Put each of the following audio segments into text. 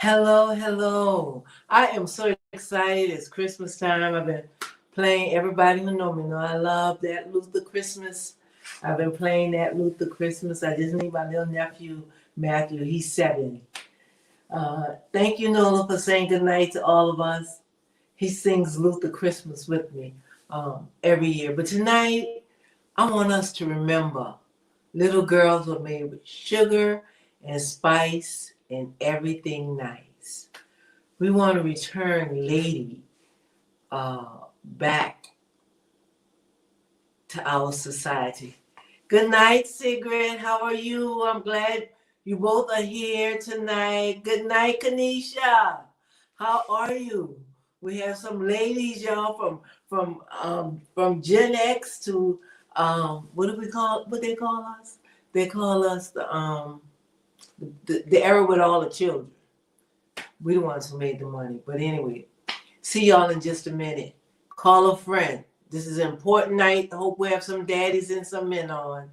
Hello, hello. I am so excited. It's Christmas time. I've been playing, everybody who know me know I love that Luther Christmas. I've been playing that Luther Christmas. I just need my little nephew, Matthew. He's 7. Thank you, Nola, for saying goodnight to all of us. He sings Luther Christmas with me every year. But tonight, I want us to remember little girls were made with sugar and spice and everything nice. We want to return Lady back to our society. Good night, Sigrid. How are you? I'm glad you both are here tonight. Good night, Kanisha. How are you? We have some ladies, y'all, from Gen X to what they call us? They call us the era with all the children. We the ones who made the money. But anyway, see y'all in just a minute. Call a friend. This is an important night. I hope we have some daddies and some men on.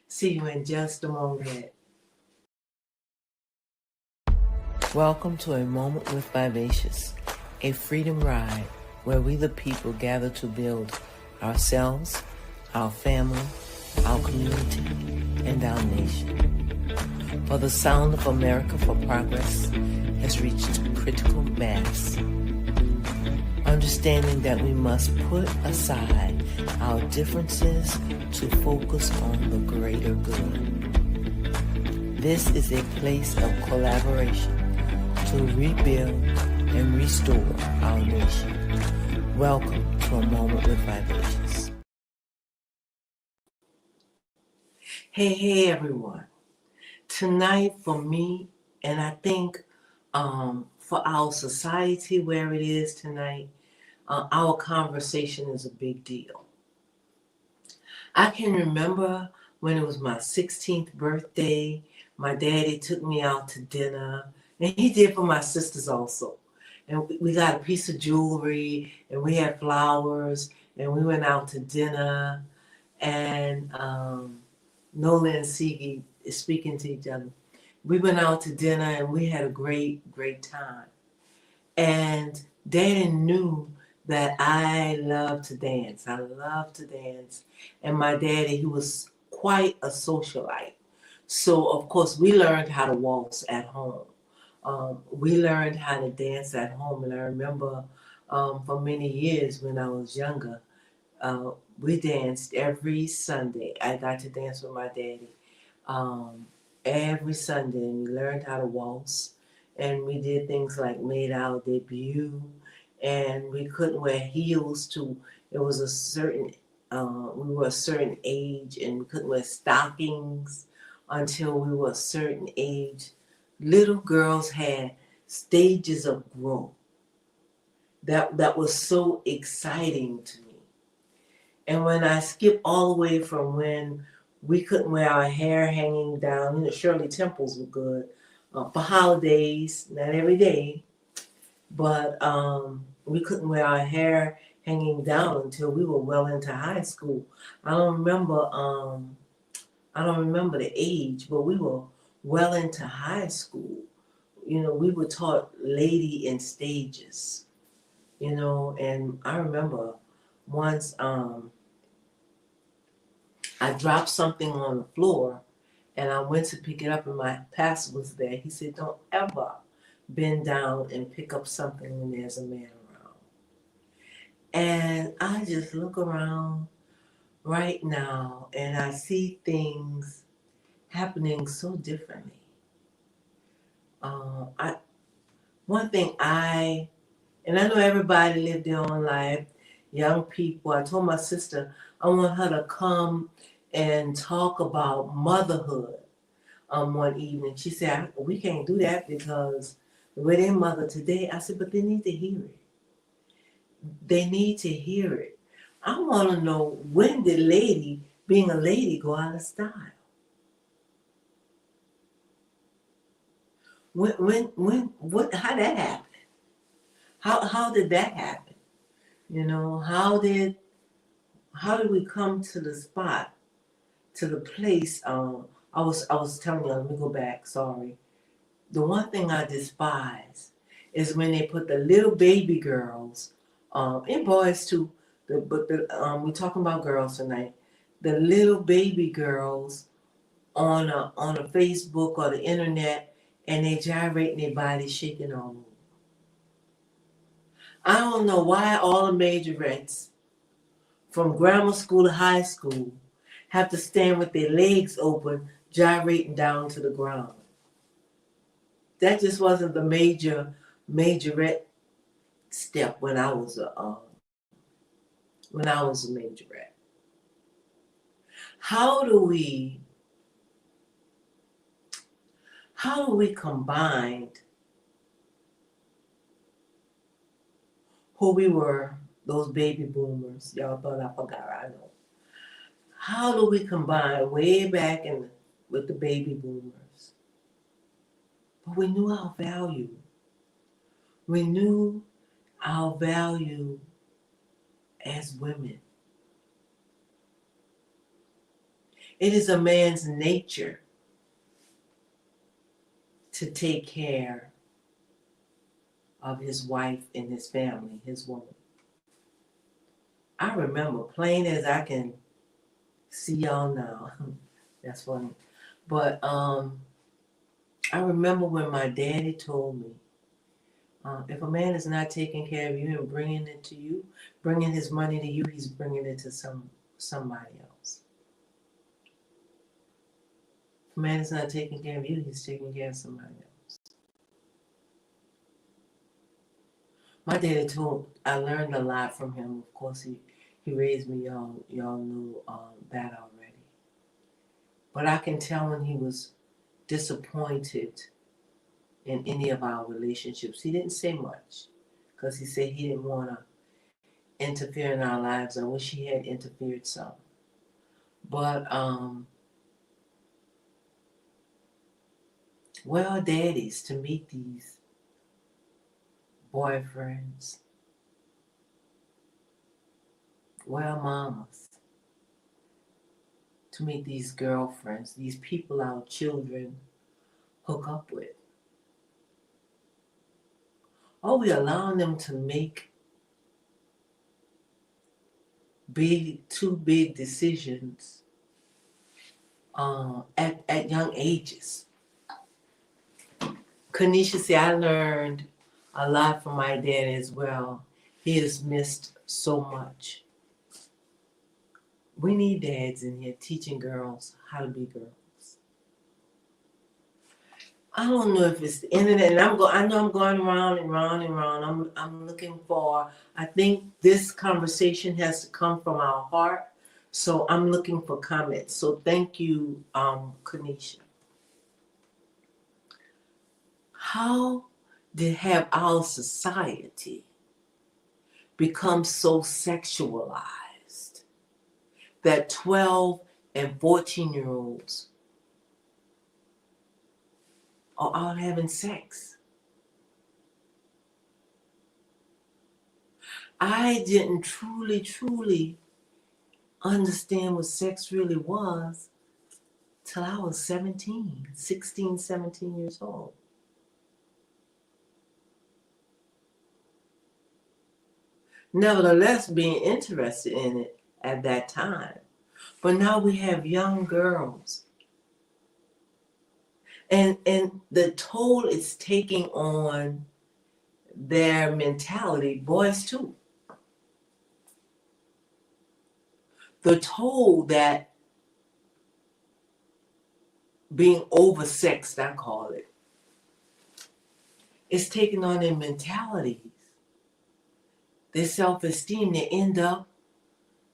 See you in just a moment. Welcome to a moment with Vivacious, a freedom ride where we the people gather to build ourselves, our family, our community, and our nation. For the sound of America for Progress has reached critical mass. Understanding that we must put aside our differences to focus on the greater good. This is a place of collaboration to rebuild and restore our nation. Welcome to A Moment with Vivacious. Hey everyone. Tonight for me, and I think for our society where it is tonight, our conversation is a big deal. I can remember when it was my 16th birthday, my daddy took me out to dinner, and he did for my sisters also. And we got a piece of jewelry, and we had flowers, and we went out to dinner, and Nola and Sigi is speaking to each other. We went out to dinner, and we had a great, great time. And Daddy knew that I love to dance. I love to dance. And my daddy, he was quite a socialite. So, of course, we learned how to waltz at home. We learned how to dance at home. And I remember for many years when I was younger, we danced every Sunday. I got to dance with my daddy every Sunday. And we learned how to waltz. And we did things like made our debut, and we couldn't wear heels to, it was a certain, we were a certain age, and we couldn't wear stockings until we were a certain age. Little girls had stages of growth. That was so exciting to me. And when I skip all the way from when we couldn't wear our hair hanging down, Shirley Temples were good, for holidays, not every day, but we couldn't wear our hair hanging down until we were well into high school. I don't remember the age, but we were well into high school. We were taught lady in stages, and I remember once I dropped something on the floor, and I went to pick it up, and my pastor was there. He said, "Don't ever bend down and pick up something when there's a man around." And I just look around right now, and I see things happening so differently. One thing and I know everybody lived their own life, young people. I told my sister I want her to come and talk about motherhood one evening. She said, "We can't do that because the way they mother today." I said, "But they need to hear it. They need to hear it." I want to know, when did being a lady, go out of style? How that happened? How did that happen? How did we come to the spot, to the place? I was telling you, let me go back, sorry. The one thing I despise is when they put the little baby girls, and boys too, we're talking about girls tonight, the little baby girls on a Facebook or the internet, and they gyrating their body, shaking all over. I don't know why all the majorettes from grammar school to high school have to stand with their legs open, gyrating down to the ground. That just wasn't the majorette step when I was a majorette. How do we combine who we were, those baby boomers? Y'all thought I forgot, I know. How do we combine way back with the baby boomers? But we knew our value. We knew our value as women. It is a man's nature to take care of his wife and his family, his woman. I remember, plain as I can see y'all now. That's funny. But I remember when my daddy told me, if a man is not taking care of you and bringing it to you, bringing his money to you, he's bringing it to somebody else. If a man is not taking care of you, he's taking care of somebody else. My daddy I learned a lot from him. Of course, he raised me, y'all knew that already. But I can tell when he was disappointed in any of our relationships. He didn't say much because he said he didn't want to interfere in our lives. I wish he had interfered some. But, well, daddies, to meet these boyfriends, well, mamas, to meet these girlfriends, these people our children hook up with. Are we allowing them to make two big decisions at young ages? Kanisha said, I learned a lot from my dad as well. He has missed so much. We need dads in here teaching girls how to be girls. I don't know if it's the internet, and I know I'm going round and round and round. I'm looking for. I think this conversation has to come from our heart, so I'm looking for comments. So thank you, Kanisha. How have our society become so sexualized that 12 and 14-year-olds are out having sex? I didn't truly understand what sex really was till I was 16, 17 years old. Nevertheless, being interested in it at that time. But now we have young girls. And the toll it's taking on their mentality, boys too. The toll that being oversexed, I call it, is taking on their mentalities, their self-esteem. They end up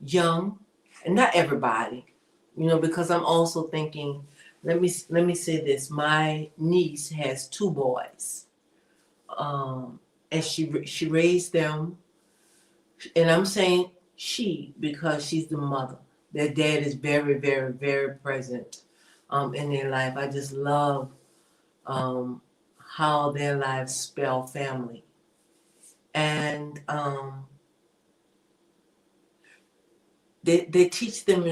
young, and not everybody, because I'm also thinking, let me say this. My niece has two boys, and she raised them, and I'm saying she because she's the mother. Their dad is very, very, very present in their life. I just love how their lives spell family. And they teach them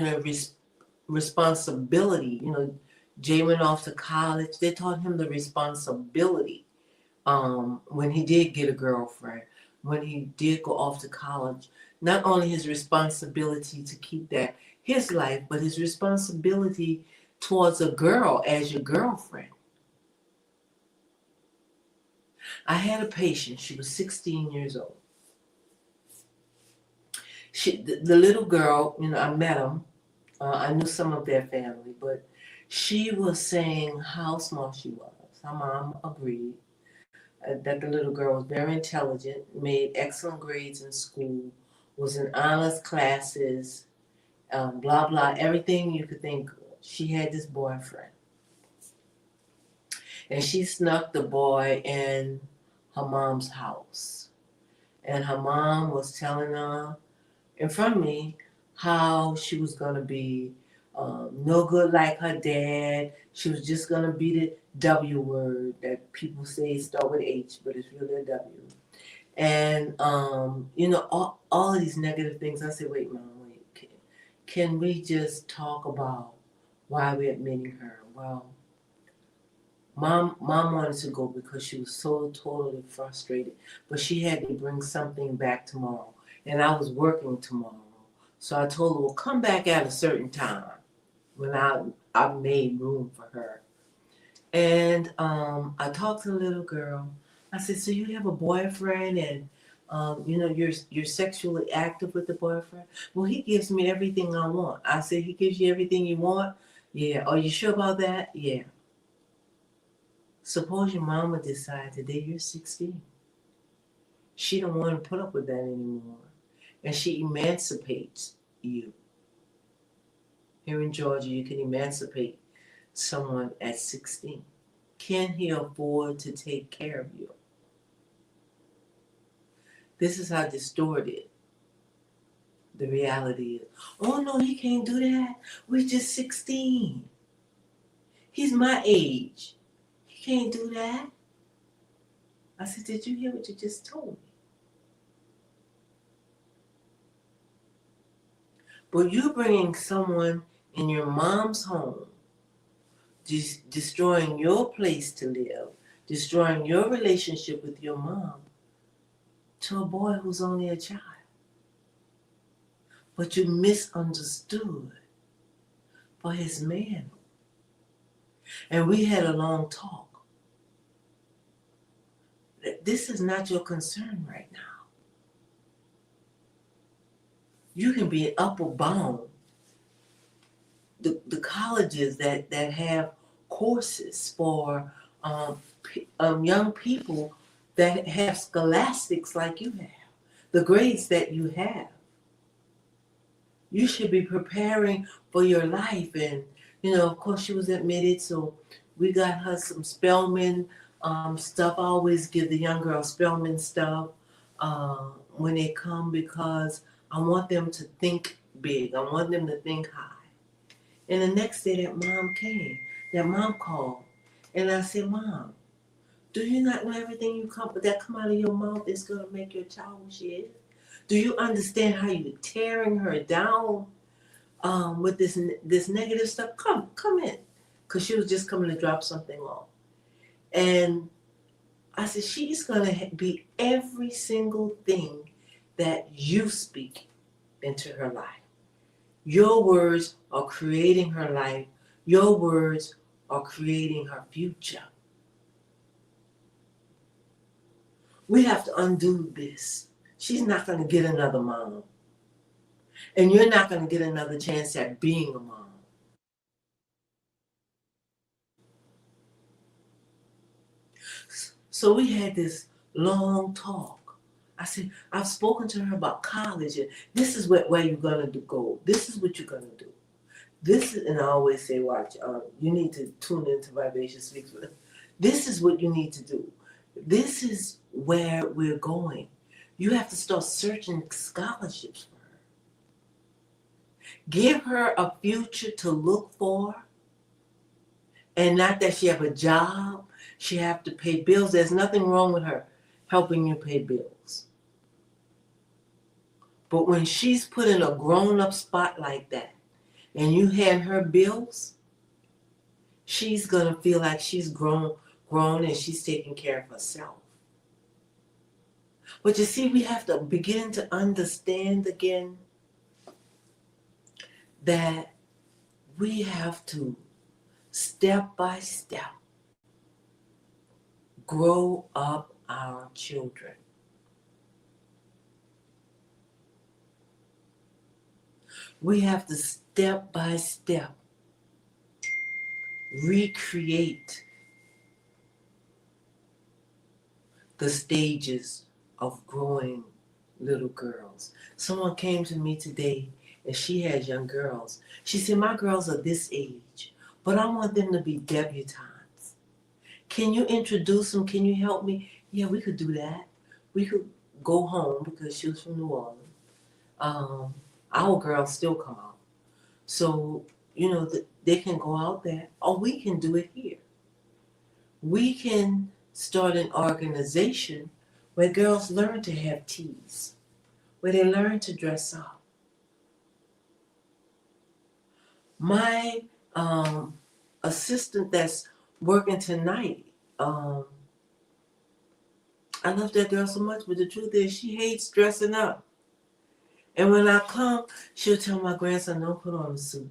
responsibility, Jay went off to college. They taught him the responsibility when he did get a girlfriend, when he did go off to college. Not only his responsibility to keep that his life, but his responsibility towards a girl as your girlfriend. I had a patient. She was 16 years old. The little girl, I met him. I knew some of their family, but she was saying how smart she was. Her mom agreed that the little girl was very intelligent, made excellent grades in school, was in honors classes, blah, blah, everything you could think of. She had this boyfriend. And she snuck the boy in her mom's house. And her mom was telling her in front of me how she was going to be no good like her dad. She was just going to be the W word that people say start with H, but it's really a W. And, all of these negative things. I said, wait, Mom, wait. Can we just talk about why we're admitting her? Well, Mom wanted to go because she was so totally frustrated, but she had to bring something back tomorrow, and I was working tomorrow. So I told her, well, come back at a certain time when I made room for her. And I talked to the little girl. I said, so you have a boyfriend and you're sexually active with the boyfriend? Well, he gives me everything I want. I said, he gives you everything you want? Yeah. Are you sure about that? Yeah. Suppose your mama decides today you're 16. She don't want to put up with that anymore. And she emancipates you. Here in Georgia, you can emancipate someone at 16. Can he afford to take care of you? This is how distorted the reality is. Oh no, he can't do that. We're just 16. He's my age. He can't do that. I said, did you hear what you just told me? But you're bringing someone in your mom's home, destroying your place to live, destroying your relationship with your mom, to a boy who's only a child. But you misunderstood for his man. And we had a long talk. This is not your concern right now. You can be up or bound. The colleges that have courses for young people that have scholastics like you have, the grades that you have. You should be preparing for your life. And, of course, she was admitted, so we got her some Spelman stuff. I always give the young girls Spelman stuff when they come because I want them to think big. I want them to think high. And the next day that mom called, and I said, Mom, do you not know everything that come out of your mouth is going to make your child who she is? Do you understand how you're tearing her down with this negative stuff? Come in. Because she was just coming to drop something off. And I said, she's going to be every single thing that you speak into her life. Your words are creating her life. Your words are creating her future. We have to undo this. She's not going to get another mom. And you're not going to get another chance at being a mom. So we had this long talk. I said, I've spoken to her about college, and this is where you're going to go. This is what you're going to do. And I always say, watch, you need to tune into Vivacious Speaks. This is what you need to do. This is where we're going. You have to start searching scholarships for her. Give her a future to look for, and not that she have a job, she have to pay bills. There's nothing wrong with her helping you pay bills. But when she's put in a grown-up spot like that, and you hand her bills, she's gonna feel like she's grown and she's taking care of herself. But you see, we have to begin to understand again that we have to step by step grow up our children. We have to step by step recreate the stages of growing little girls. Someone came to me today and she has young girls. She said, my girls are this age, but I want them to be debutantes. Can you introduce them? Can you help me? Yeah, we could do that. We could go home because she was from New Orleans. Our girls still come out. So, they can go out there, or we can do it here. We can start an organization where girls learn to have teas, where they learn to dress up. My assistant that's working tonight, I love that girl so much, but the truth is she hates dressing up. And when I come, she'll tell my grandson, don't put on a suit.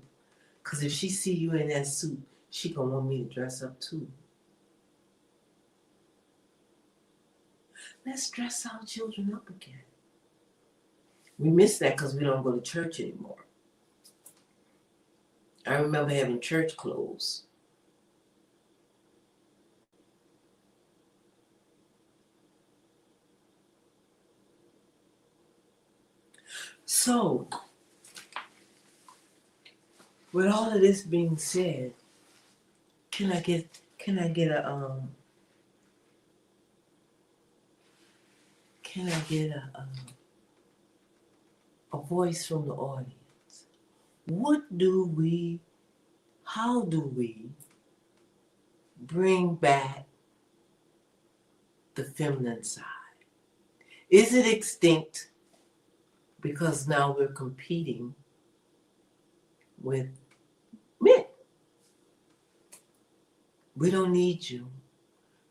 Because if she see you in that suit, she gonna want me to dress up too. Let's dress our children up again. We miss that because we don't go to church anymore. I remember having church clothes. So, with all of this being said, can I get a voice from the audience? How do we bring back the feminine side? Is it extinct because now we're competing with men? We don't need you.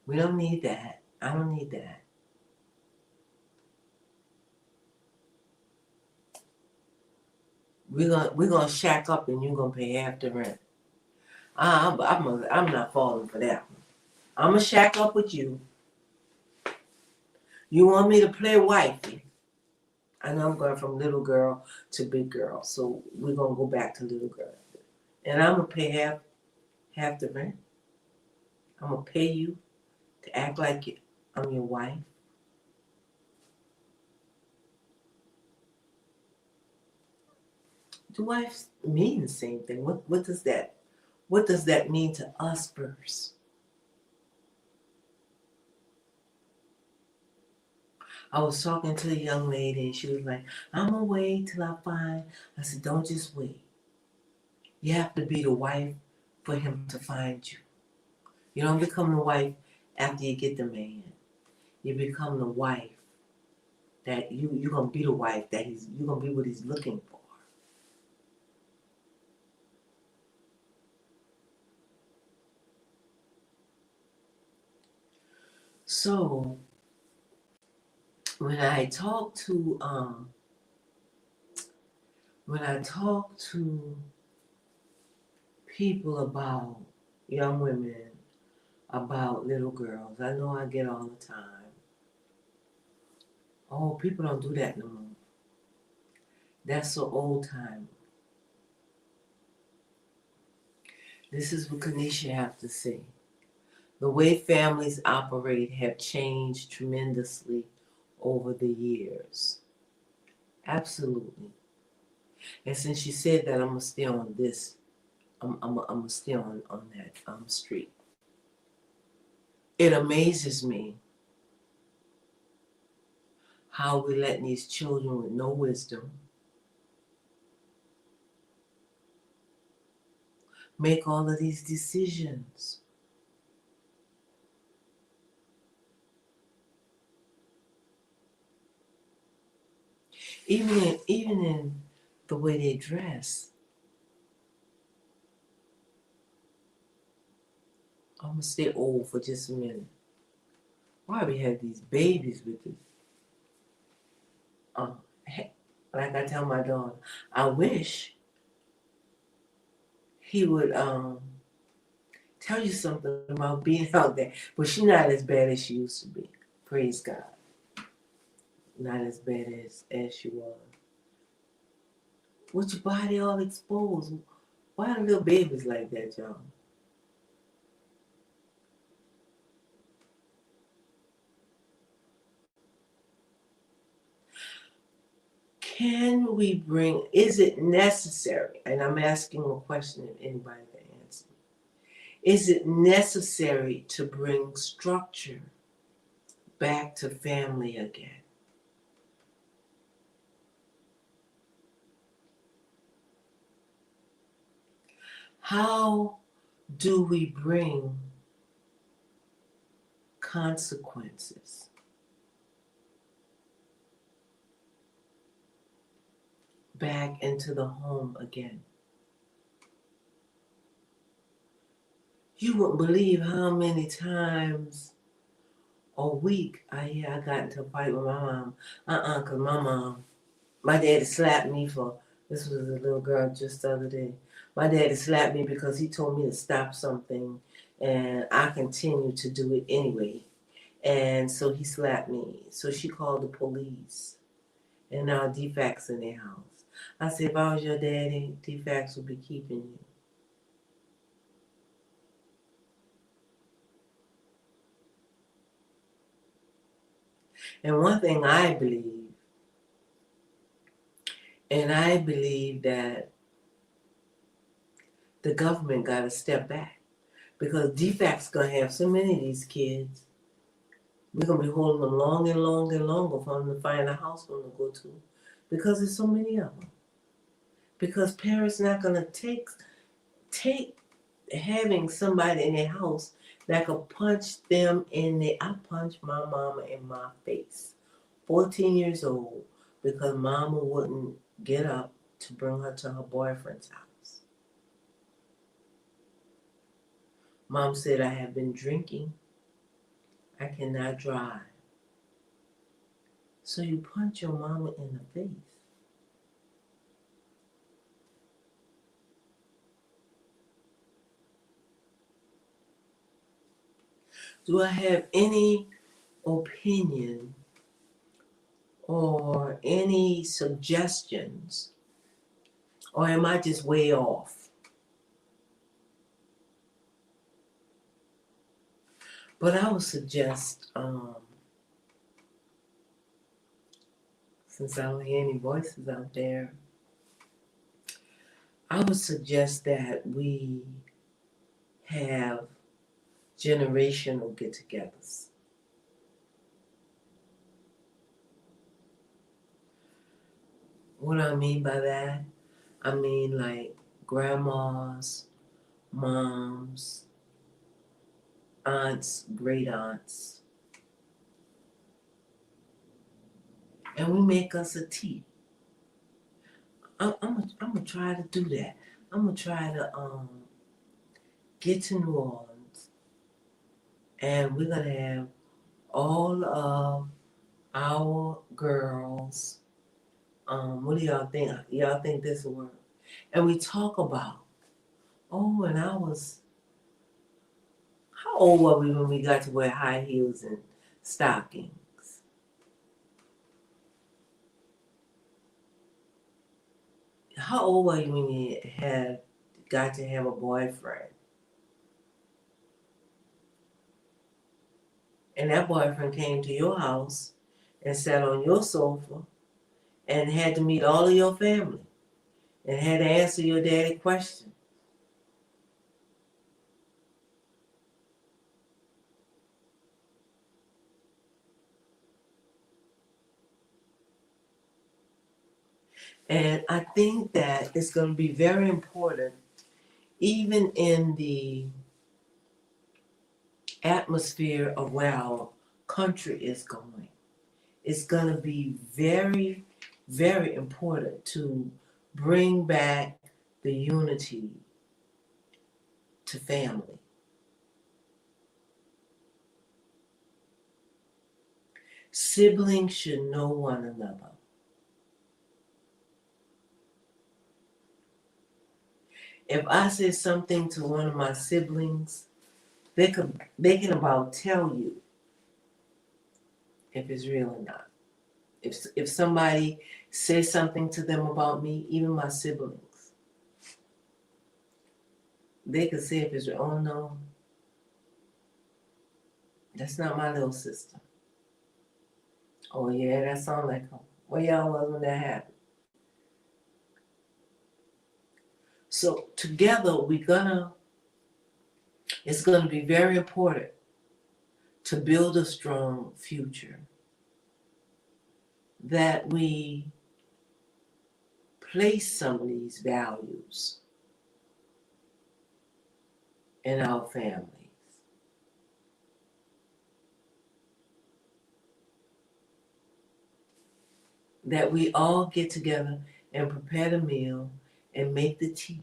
We don't need that. I don't need that. We're gonna shack up and you're gonna pay half the rent. I'm not falling for that one. I'm gonna shack up with you. You want me to play wifey? I know I'm going from little girl to big girl, so we're gonna go back to little girl. And I'm gonna pay half the rent. I'm gonna pay you to act like I'm your wife. Do wives mean the same thing? What does that mean to us first? I was talking to a young lady and she was like, I'm gonna wait till I find. I said, don't just wait. You have to be the wife for him to find you. You don't become the wife after you get the man. You become the wife that you're gonna be the wife that you're gonna be what he's looking for. So when I talk to people about young women, about little girls, I know I get all the time, oh, people don't do that no more. That's so old time. This is what Kanisha have to say. The way families operate have changed tremendously over the years. Absolutely. And since she said that, I'm gonna stay on this. I'm gonna stay on that street. It amazes me how we let these children with no wisdom make all of these decisions. Even in the way they dress. I'm gonna stay old for just a minute. Why we have these babies with this? Uh, like I tell my daughter, I wish he would tell you something about being out there. But she's not as bad as she used to be. Praise God. Not as bad as she was. With your body all exposed. Why are little babies like that, y'all? Can we bring, is it necessary? And I'm asking a question if anybody can answer. Is it necessary to bring structure back to family again? How do we bring consequences back into the home again? You wouldn't believe how many times a week I got into a fight with my mom. Cause my daddy slapped me for, this was a little girl just the other day. My daddy slapped me because he told me to stop something and I continued to do it anyway. And so he slapped me. So she called the police. And now defects in their house. I said, if I was your daddy, defects would be keeping you. And one thing I believe, and I believe that the government got to step back because defects going to have so many of these kids. We're going to be holding them long and long and longer for them to find a house for them to go to because there's so many of them. Because parents not going to take having somebody in their house that could punch them in the, I punched my mama in my face, 14 years old, because mama wouldn't get up to bring her to her boyfriend's house. Mom said, I have been drinking. I cannot drive. So you punch your mama in the face. Do I have any opinion or any suggestions? Or am I just way off? But I would suggest, since I don't hear any voices out there, I would suggest that we have generational get-togethers. What I mean by that, I mean like grandmas, moms, aunts, great aunts, and we make us a tea. I'm gonna try to do that. I'm gonna try to get to New Orleans, and we're gonna have all of our girls. What do y'all think? Y'all think this will work? And we talk about, oh, and I was, how old were we when we got to wear high heels and stockings? How old were you when you had got to have a boyfriend? And that boyfriend came to your house and sat on your sofa and had to meet all of your family and had to answer your daddy question. And I think that it's going to be very important, even in the atmosphere of where our country is going. It's going to be very, very important to bring back the unity to family. Siblings should know one another. If I say something to one of my siblings, they can about tell you if it's real or not. If somebody says something to them about me, even my siblings, they can say if it's real. Oh no, that's not my little sister. Oh yeah, that sounds like her. Where y'all was when that happened? So together it's gonna be very important to build a strong future, that we place some of these values in our families. That we all get together and prepare the meal and make the tea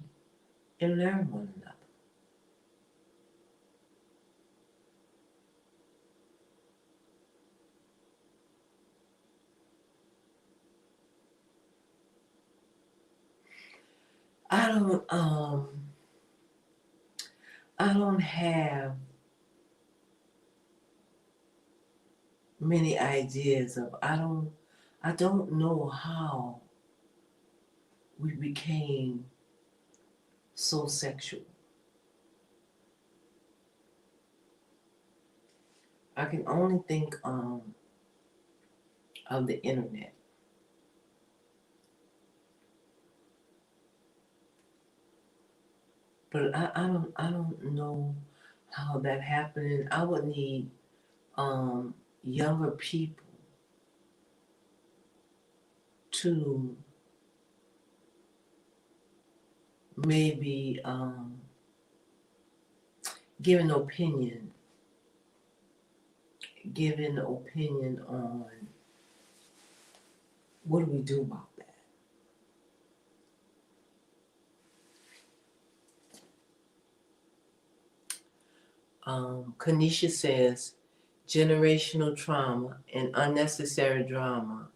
and learn one another. I don't have many ideas of I don't know how we became so sexual. I can only think of the internet. But I don't know how that happened. I would need younger people to maybe give an opinion on what do we do about that. Kanisha says generational trauma and unnecessary drama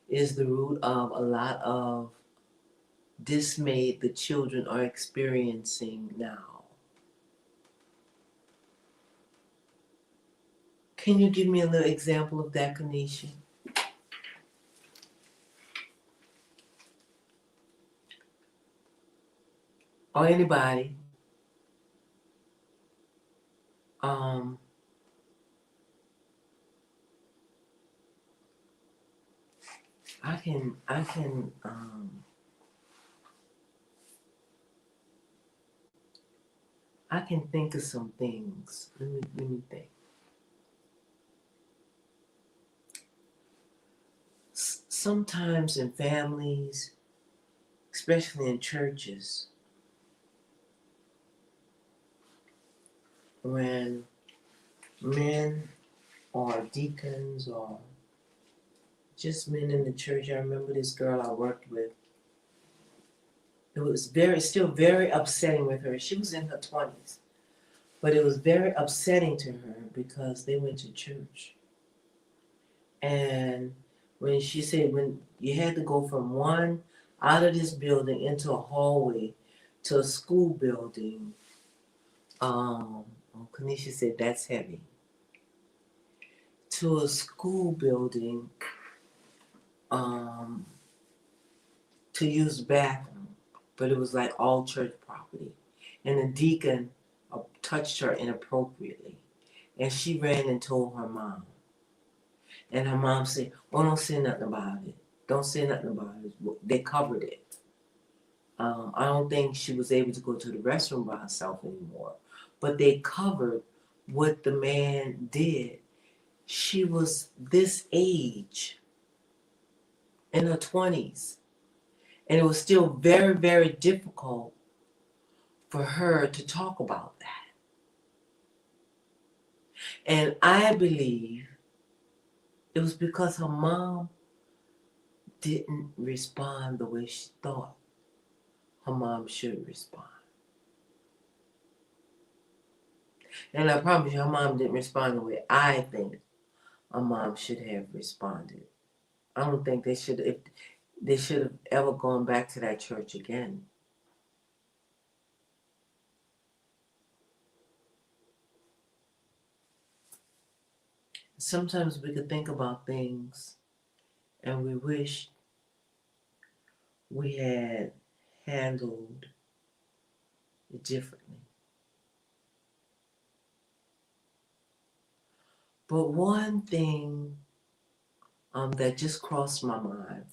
is the root of a lot of dismay the children are experiencing now. Can you give me a little example of that, Kanisha? Or anybody? Um, I can think of some things. Let me think. Sometimes in families, especially in churches, when men or deacons or just men in the church, I remember this girl I worked with. It was still very upsetting with her. She was in her 20s, but it was very upsetting to her because they went to church. And when she said when you had to go from one out of this building into a hallway to a school building, Kanisha said that's heavy. To a school building, to use the bathroom, but it was like all church property. And the deacon touched her inappropriately. And she ran and told her mom. And her mom said, oh, don't say nothing about it. Don't say nothing about it. They covered it. I don't think she was able to go to the restroom by herself anymore. But they covered what the man did. She was this age, in her 20s. And it was still very, very difficult for her to talk about that. And I believe it was because her mom didn't respond the way she thought her mom should respond. And I promise you, her mom didn't respond the way I think a mom should have responded. I don't think they should have ever gone back to that church again. Sometimes we could think about things and we wish we had handled it differently. But one thing that just crossed my mind,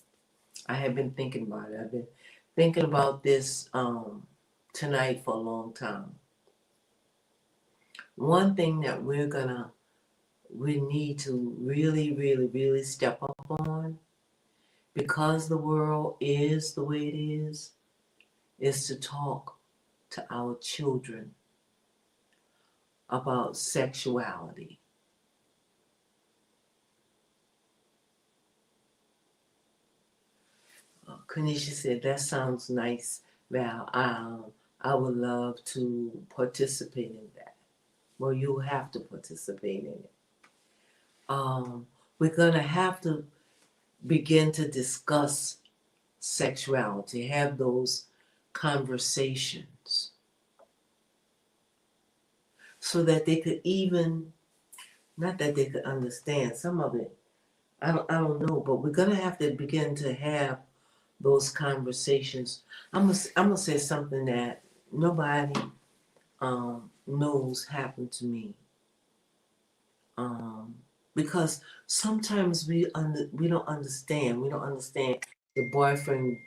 I have been thinking about it. I've been thinking about this tonight for a long time. One thing that we need to really, really, really step up on, because the world is the way it is to talk to our children about sexuality. Kanisha said, that sounds nice, Val. I would love to participate in that. Well, you have to participate in it. We're going to have to begin to discuss sexuality, have those conversations so that they could even, not that they could understand some of it, I don't know, but we're going to have to begin to have those conversations. I'm gonna say something that nobody knows happened to me. Because sometimes we don't understand. We don't understand the boyfriend,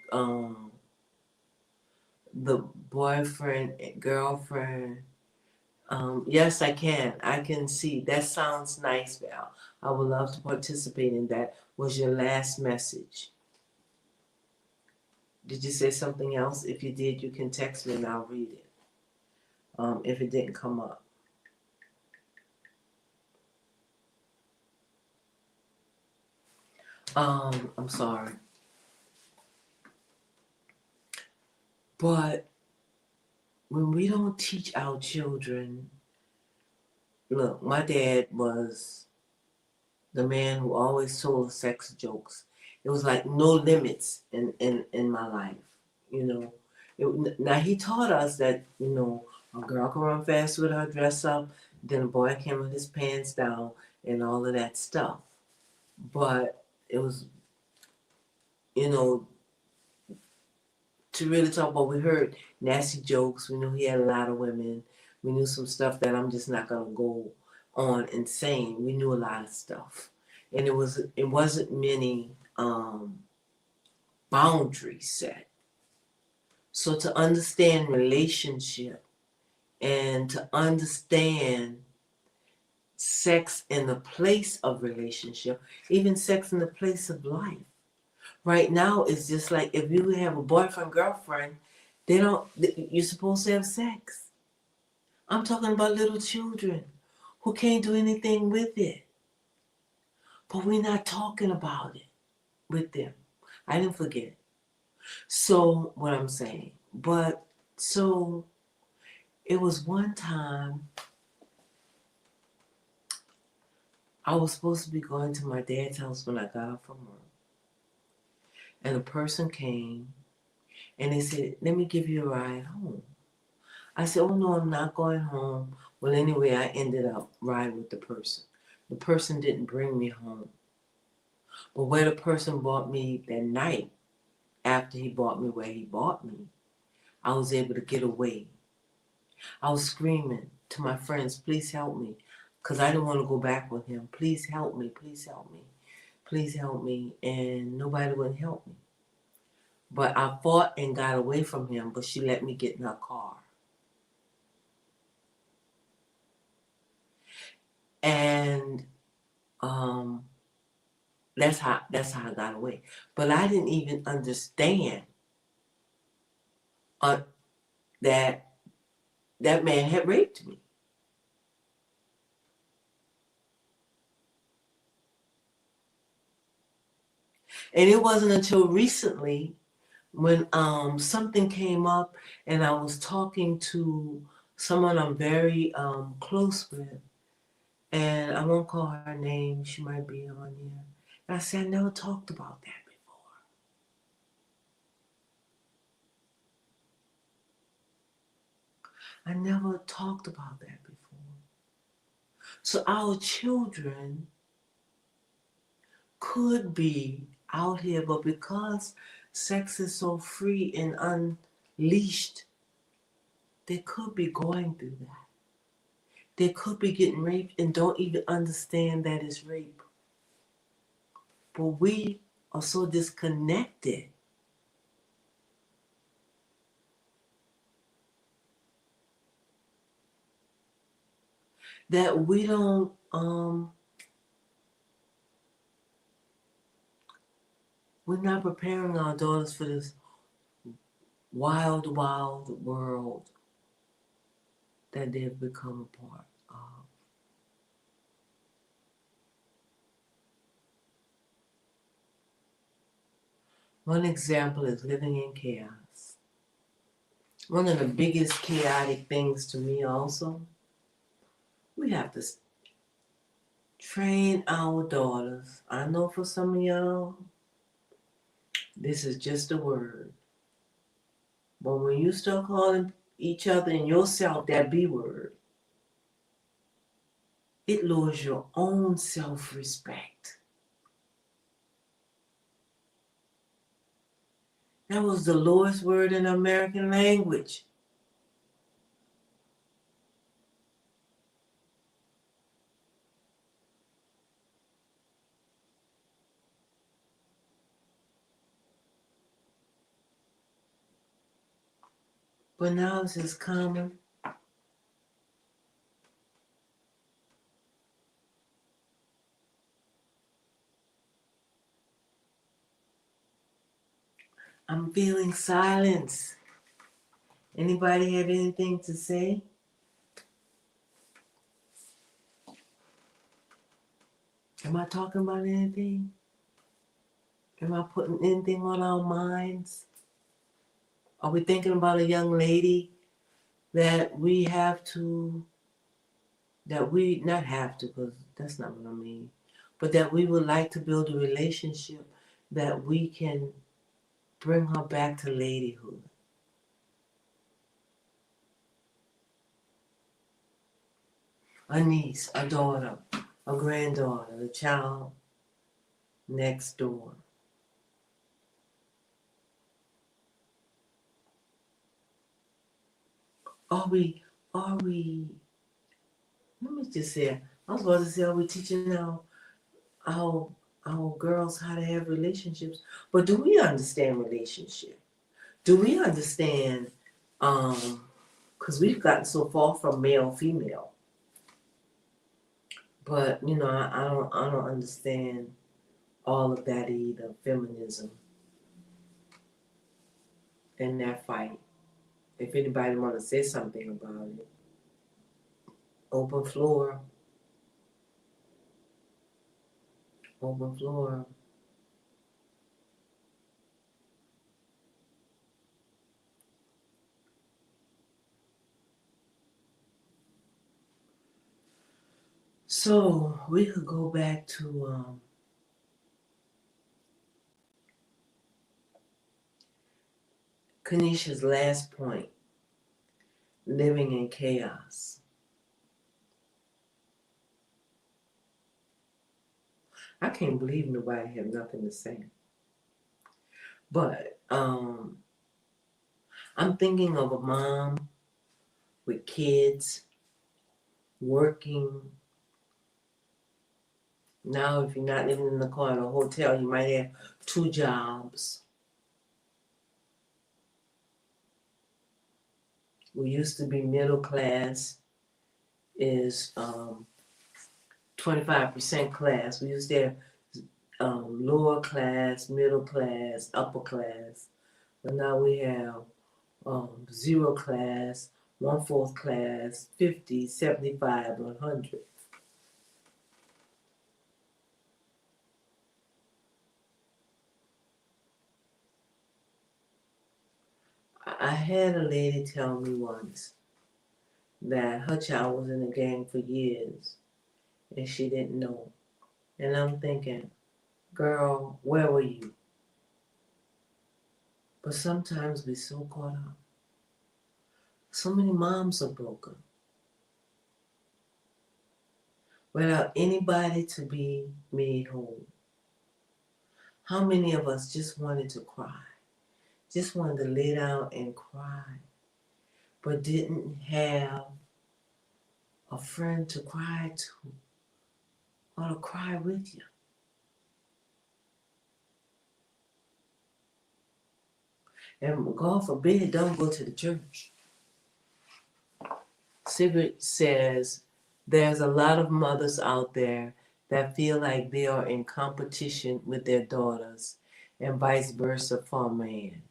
girlfriend. Yes, I can. I can see. That sounds nice, Val. I would love to participate in that. Was your last message? Did you say something else? If you did, you can text me and I'll read it. If it didn't come up. I'm sorry. But when we don't teach our children, look, my dad was the man who always told sex jokes. It was like no limits in my life, you know. Now he taught us that, you know, a girl can run fast with her dress up, then a boy can with his pants down and all of that stuff. But it was, you know, to really talk about, we heard nasty jokes. We knew he had a lot of women. We knew some stuff that I'm just not gonna go on and saying. We knew a lot of stuff, and it wasn't many boundaries set. So to understand relationship and to understand sex in the place of relationship, even sex in the place of life. Right now, it's just like if you have a boyfriend, girlfriend, you're supposed to have sex. I'm talking about little children who can't do anything with it. But we're not talking about it with them. I didn't forget. So, what I'm saying. But, so, it was one time I was supposed to be going to my dad's house when I got off from work. And a person came and they said, let me give you a ride home. I said, oh no, I'm not going home. Well, anyway, I ended up riding with the person. The person didn't bring me home. But where the person brought me that night, after he brought me where he brought me, I was able to get away. I was screaming to my friends, please help me. Because I didn't want to go back with him. Please help me, please help me, please help me. And nobody would help me. But I fought and got away from him, but she let me get in her car. And that's how I got away. But I didn't even understand that man had raped me. And it wasn't until recently when something came up and I was talking to someone I'm very close with, And I won't call her name. She might be on here. And I said, I never talked about that before. I never talked about that before. So our children could be out here, but because sex is so free and unleashed, they could be going through that. They could be getting raped and don't even understand that it's rape. But we are so disconnected that we don't we're not preparing our daughters for this wild, wild world that they've become a part of. One example is living in chaos. One of the biggest chaotic things to me also, we have to train our daughters. I know for some of y'all, this is just a word. But when you start calling each other and yourself that B word, it lowers your own self-respect. That was the lowest word in American language. But now it's as common. I'm feeling silence. Anybody have anything to say? Am I talking about anything? Am I putting anything on our minds? Are we thinking about a young lady that we have to, that we not have to, because that's not what I mean, but that we would like to build a relationship that we can bring her back to ladyhood? A niece, a daughter, a granddaughter, a child next door. Are we, let me just say, I was about to say, are we teaching our, our girls how to have relationships? But do we understand relationship? Do we understand, because we've gotten so far from male, female. But, you know, I don't understand all of that either, feminism and that fight. If anybody want to say something about it, open floor, open floor. So we could go back to Kanisha's last point, living in chaos. I can't believe nobody have nothing to say. But I'm thinking of a mom with kids working. Now, if you're not living in the car in a hotel, you might have 2 jobs. We used to be middle class is 25% class. We used to have lower class, middle class, upper class. But now we have 0 class, 1/4 class, 50, 75, 100. I had a lady tell me once that her child was in the gang for years, and she didn't know. And I'm thinking, girl, where were you? But sometimes we're so caught up. So many moms are broken without anybody to be made whole. How many of us just wanted to cry? Just wanted to lay down and cry, but didn't have a friend to cry to or to cry with you. And God forbid, don't go to the church. Sigrid says there's a lot of mothers out there that feel like they are in competition with their daughters and vice versa for a man.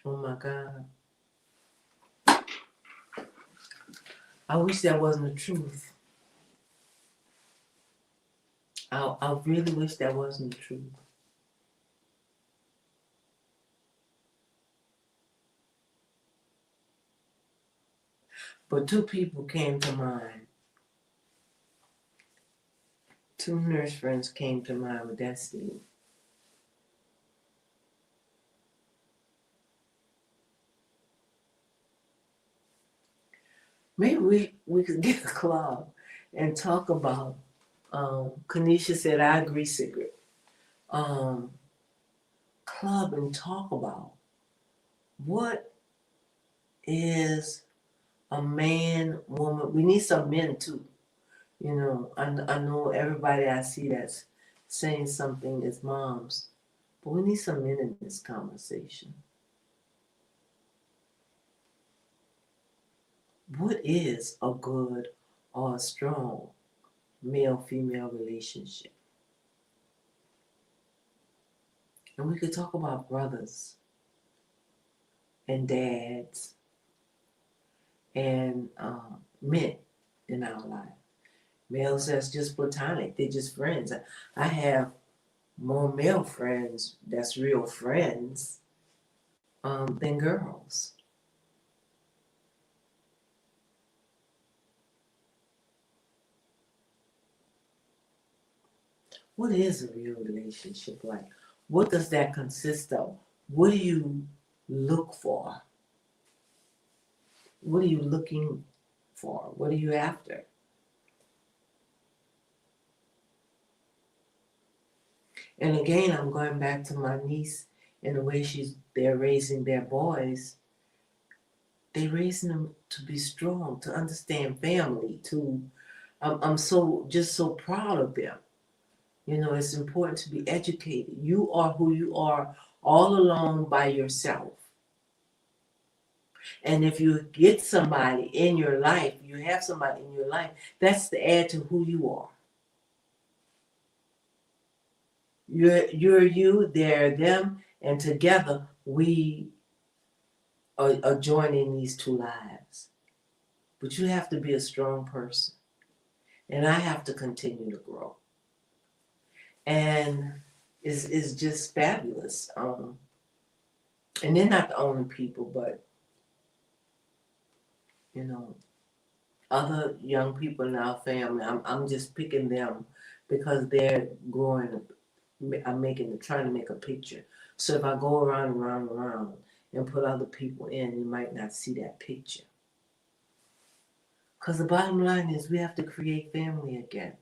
Oh my God. I wish that wasn't the truth. I really wish that wasn't the truth. But two people came to mind. Two nurse friends came to mind with that statement. Maybe we could get a club and talk about, Kanisha said, I agree, Sigrid. Club and talk about what is a man, woman. We need some men too. You know, I know everybody I see that's saying something is moms, but we need some men in this conversation. What is a good or a strong male-female relationship? And we could talk about brothers and dads and men in our life. Males that's just platonic, they're just friends. I have more male friends that's real friends than girls. What is a real relationship like? What does that consist of? What do you look for? What are you looking for? What are you after? And again, I'm going back to my niece and the way they're raising their boys. They're raising them to be strong, to understand family, I'm so proud of them. You know, it's important to be educated. You are who you are all alone by yourself. And if you get somebody in your life, you have somebody in your life, that's to add to who you are. You're you, they're them, and together we are joining these two lives. But you have to be a strong person. And I have to continue to grow. And it's just fabulous. And they're not the only people, but you know, other young people in our family, I'm just picking them because they're growing. I'm trying to make a picture. So if I go around and put other people in, you might not see that picture. Because the bottom line is we have to create family again.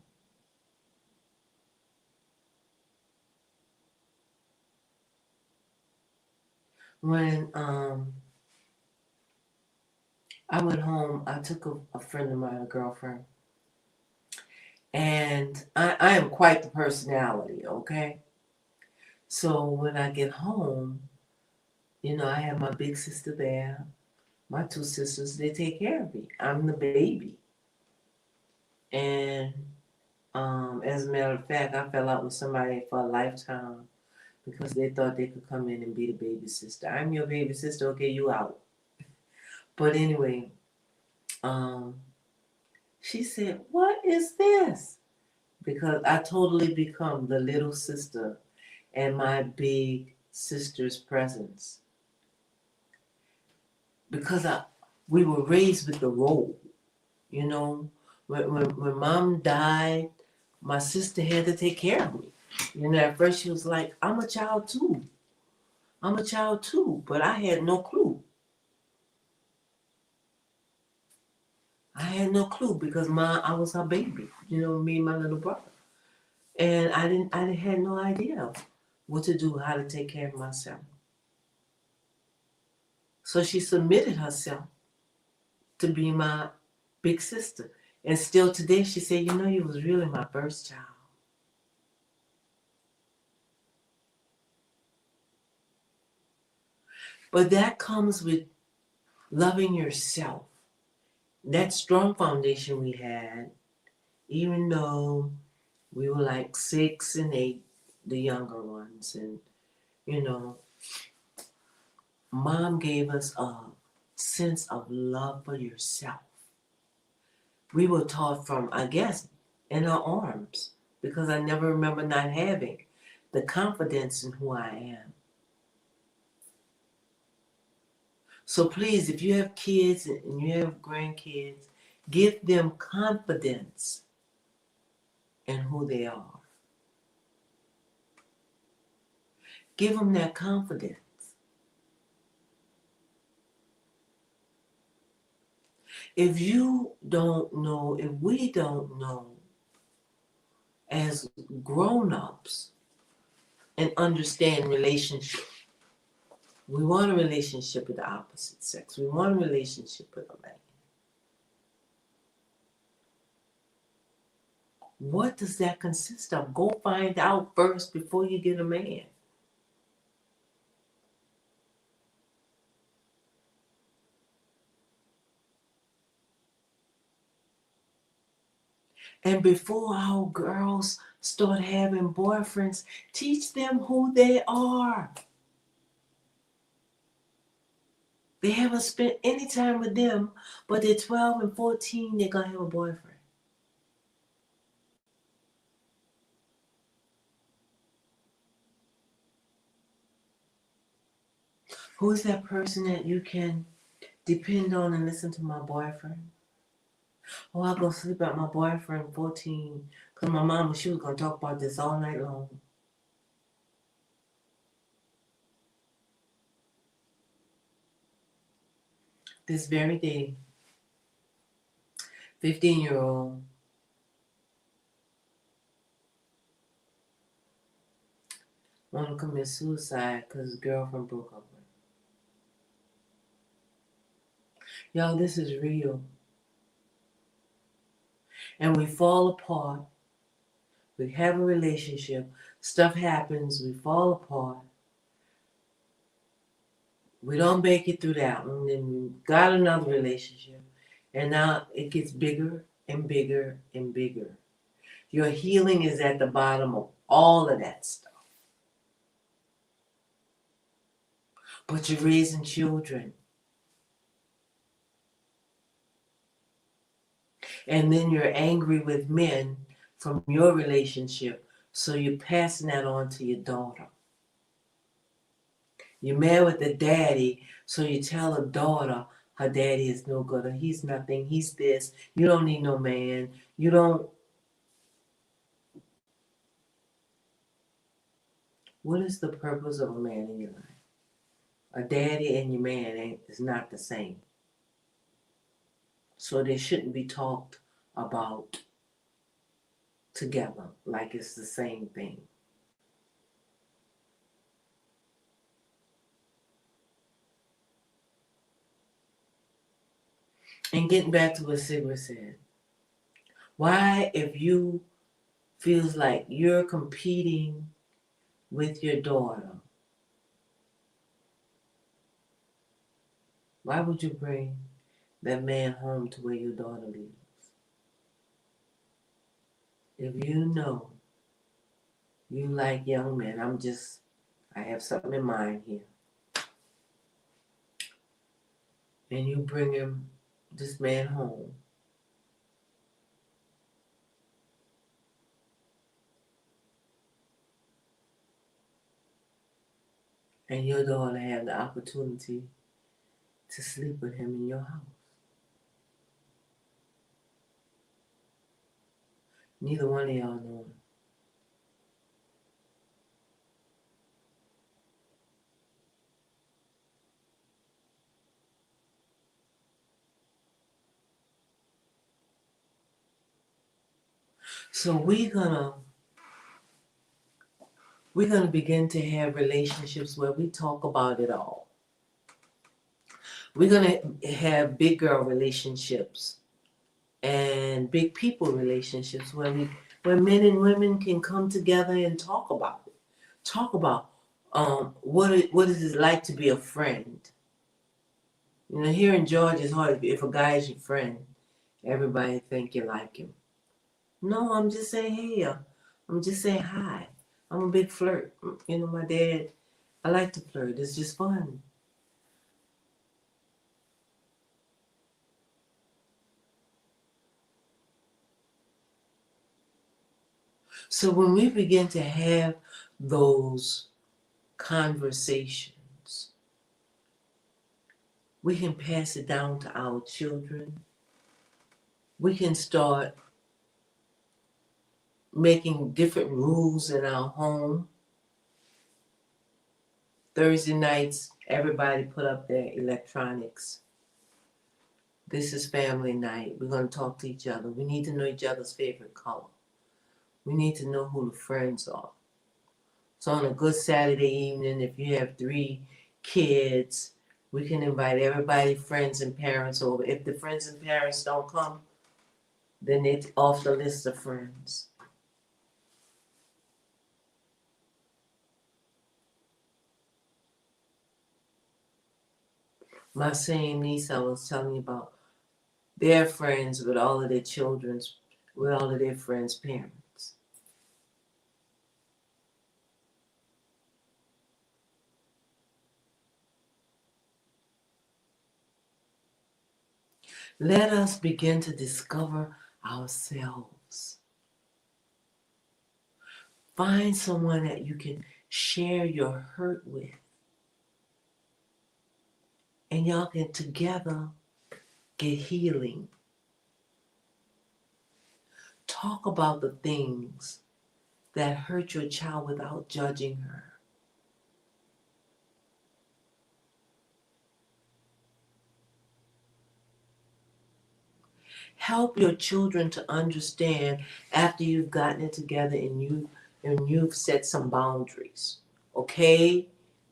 When I went home, I took a friend of mine, a girlfriend, and I am quite the personality, okay? So when I get home, you know, I have my big sister there, my two sisters, they take care of me. I'm the baby. And as a matter of fact, I fell out with somebody for a lifetime because they thought they could come in and be the baby sister. I'm your baby sister, okay, you out. But anyway, she said, what is this? Because I totally become the little sister and my big sister's presence. Because we were raised with the role, you know. When mom died, my sister had to take care of me. You know, at first she was like, I'm a child too. I'm a child too. But I had no clue. I had no clue because I was her baby, you know, me and my little brother. And I had no idea what to do, how to take care of myself. So she submitted herself to be my big sister. And still today she said, you know, you was really my first child. But that comes with loving yourself. That strong foundation we had, even though we were like 6 and 8, the younger ones, and you know, mom gave us a sense of love for yourself. We were taught from, I guess, in our arms, because I never remember not having the confidence in who I am. So please, if you have kids and you have grandkids, give them confidence in who they are. Give them that confidence. If you don't know, if we don't know as grown-ups and understand relationship, we want a relationship with the opposite sex. We want a relationship with a man. What does that consist of? Go find out first before you get a man. And before our girls start having boyfriends, teach them who they are. They haven't spent any time with them, but they're 12 and 14, they're going to have a boyfriend. Who is that person that you can depend on and listen to? My boyfriend? Oh, I'll go sleep at my boyfriend 14. Because my mama, she was going to talk about this all night long. This very day, 15-year-old want to commit suicide because his girlfriend broke up with him. Y'all, this is real. And we fall apart. We have a relationship. Stuff happens. We fall apart. We don't make it through that one. Then we got another relationship. And now it gets bigger and bigger and bigger. Your healing is at the bottom of all of that stuff. But you're raising children. And then you're angry with men from your relationship. So you're passing that on to your daughter. You're mad with the daddy, so you tell a daughter her daddy is no good, or he's nothing, he's this, you don't need no man, you don't. What is the purpose of a man in your life? A daddy and your man is not the same. So they shouldn't be talked about together like it's the same thing. And getting back to what Sigrid said, why, if you feels like you're competing with your daughter, why would you bring that man home to where your daughter lives? If you know you like young men, I have something in mind here. And you bring this man home. And your daughter have the opportunity to sleep with him in your house. Neither one of y'all know him. So we're gonna begin to have relationships where we talk about it all. We're gonna have big girl relationships and big people relationships where men and women can come together and talk about it. Talk about what is it like to be a friend. You know, here in Georgia, it's hard if a guy is your friend. Everybody think you like him. No, I'm just saying hey. I'm just saying hi. I'm a big flirt. You know, my dad, I like to flirt. It's just fun. So when we begin to have those conversations, we can pass it down to our children. We can start making different rules in our home. Thursday nights, everybody put up their electronics. This is family night. We're going to talk to each other. We need to know each other's favorite color. We need to know who the friends are. So on a good Saturday evening, if you have 3 kids, we can invite everybody, friends and parents over. If the friends and parents don't come, then it's off the list of friends. My same niece I was telling you about, they're friends with all of their children's, with all of their friends' parents. Let us begin to discover ourselves. Find someone that you can share your hurt with. And y'all can together get healing. Talk about the things that hurt your child without judging her. Help your children to understand after you've gotten it together and you've set some boundaries. Okay?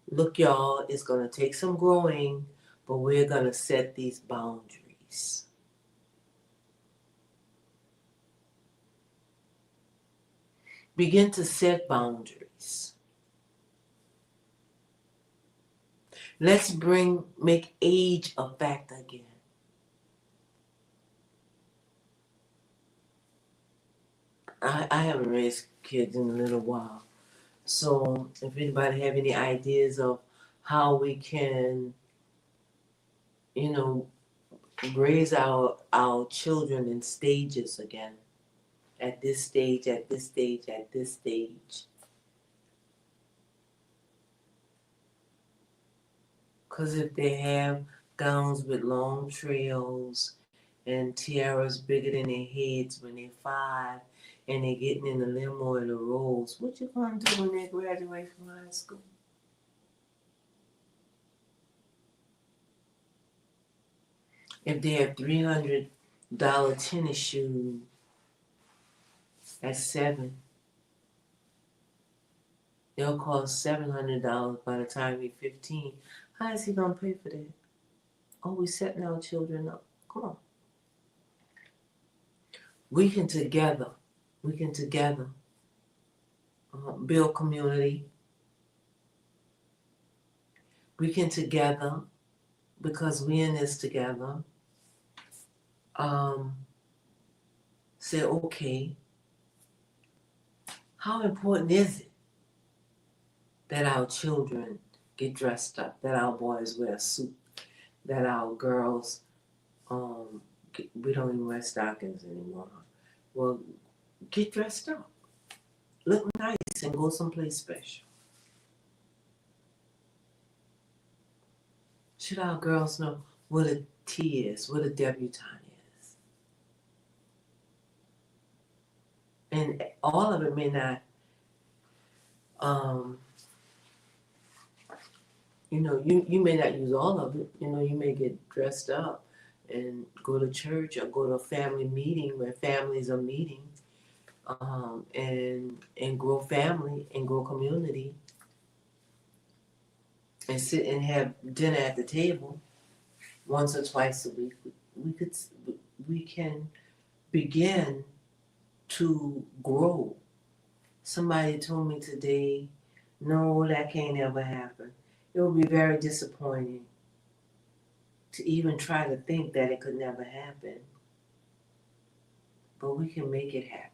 Look, y'all, it's gonna take some growing, but we're gonna set these boundaries. Begin to set boundaries. Let's make age a factor again. I haven't raised kids in a little while. So if anybody have any ideas of how we can, you know, raise our children in stages again. At this stage, at this stage, at this stage. Because if they have gowns with long trails and tiaras bigger than their heads when they're 5 and they're getting in the limo or the rolls, what you gonna do when they graduate from high school? If they have $300 tennis shoes at 7, they'll cost $700 by the time he's 15. How is he gonna pay for that? Oh, we setting our children up. Come on. We can together build community. We can together, because we in this together, say, okay, how important is it that our children get dressed up, that our boys wear a suit, that our girls, we don't even wear stockings anymore. Well, get dressed up, look nice, and go someplace special. Should our girls know what a T is, what a debutante is. And all of it may not, um, you may not use all of it. You may get dressed up and go to church or go to a family meeting where families are meeting, and grow family and grow community and sit and have dinner at the table once or twice a week. We could we can begin to grow. Somebody told me today, no, that can't ever happen. It would be very disappointing to even try to think that it could never happen, but we can make it happen.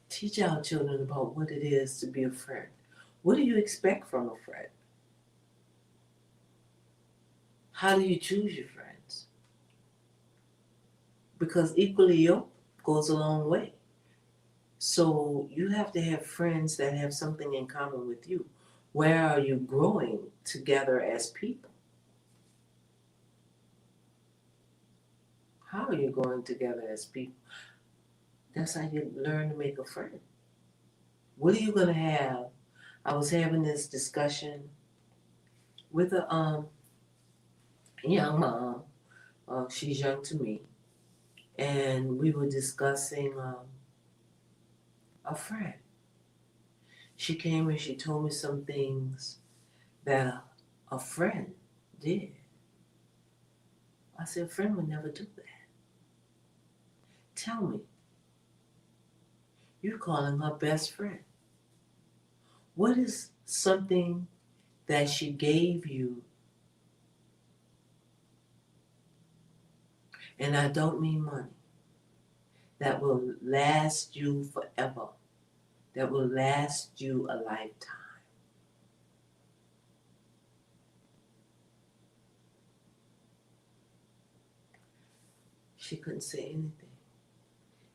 Teach our children about what it is to be a friend. What do you expect from a friend? How do you choose your friends? Because equally yoked goes a long way. So you have to have friends that have something in common with you. Where are you growing together as people? How are you growing together as people? That's how you learn to make a friend. What are you going to have? I was having this discussion with a young mom. She's young to me. And we were discussing a friend. She came and she told me some things that a friend did. I said, a friend would never do that. Tell me, you're calling her best friend. What is something that she gave you, and I don't mean money, that will last you forever, that will last you a lifetime? She couldn't say anything.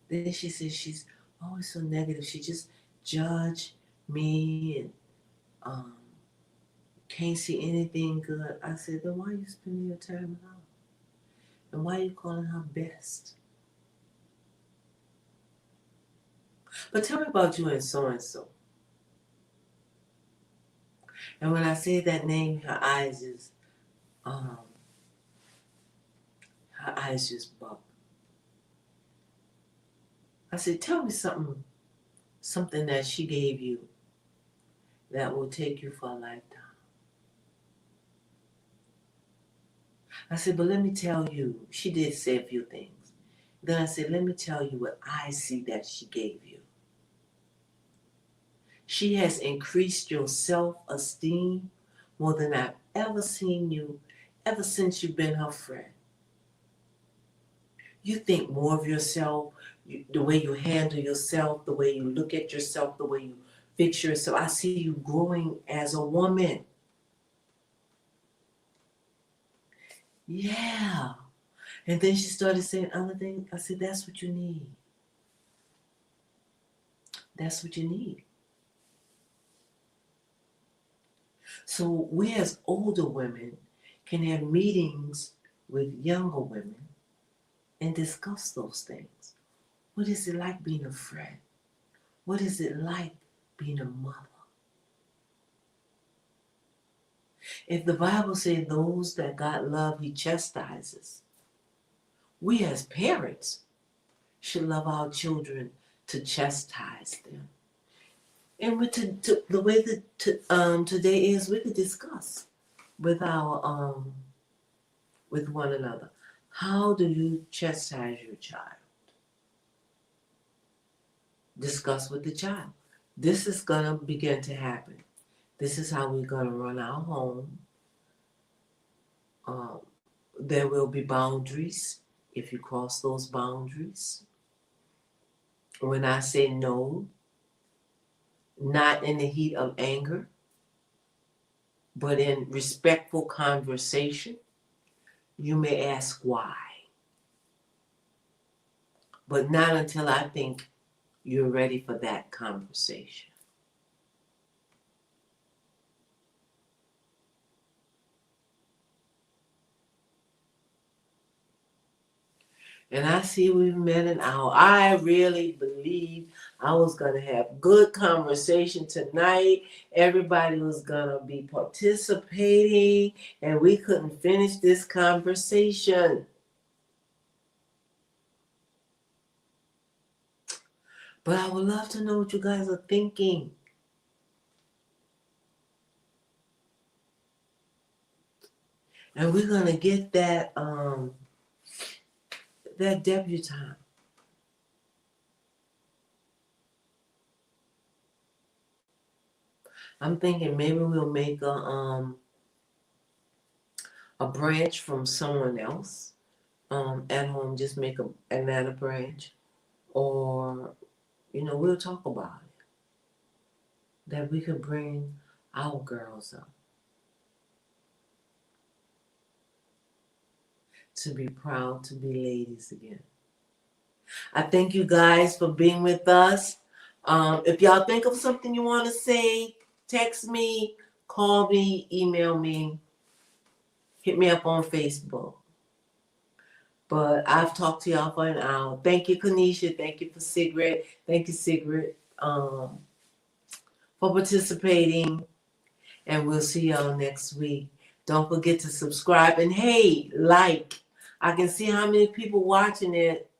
Then she said she's always so negative. She just judged me and um, can't see anything good. I said, then why are you spending your time with her? And why are you calling her best? But tell me about you and so and so. And when I say that name, um, her eyes just buck. I said, tell me something that she gave you that will take you for a lifetime. I said, but let me tell you, she did say a few things. Then I said, let me tell you what I see that she gave you. She has increased your self-esteem more than I've ever seen you ever since you've been her friend. You think more of yourself, the way you handle yourself, the way you look at yourself, the way you fix yourself. I see you growing as a woman. Yeah. And then she started saying other things. I said, that's what you need. That's what you need. So we as older women can have meetings with younger women and discuss those things. What is it like being a friend? What is it like being a mother? If the Bible says those that God love, he chastises, we as parents should love our children to chastise them. And the way that today is, we could discuss with with one another. How do you chastise your child? Discuss with the child. This is gonna begin to happen. This is how we're gonna run our home. Um, there will be boundaries if you cross those boundaries. When I say no, not in the heat of anger, but in respectful conversation, you may ask why. But not until I think you're ready for that conversation. And I see we've met an hour. I really believe I was going to have good conversation tonight. Everybody was going to be participating, and we couldn't finish this conversation. But I would love to know what you guys are thinking. And we're going to get that debutante. I'm thinking maybe we'll make a branch from someone else at home. Just make an Atlanta branch, or we'll talk about it. That we could bring our girls up to be proud to be ladies again. I thank you guys for being with us. If y'all think of something you want to say, text me, call me, email me, hit me up on Facebook. But I've talked to y'all for an hour. Thank you, Kanisha. Thank you for Sigrid. Thank you, Sigrid, for participating. And we'll see y'all next week. Don't forget to subscribe. And hey, like. I can see how many people watching it,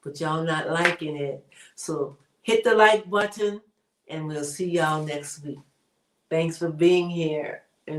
but y'all not liking it. So hit the like button, and we'll see y'all next week. Thanks for being here.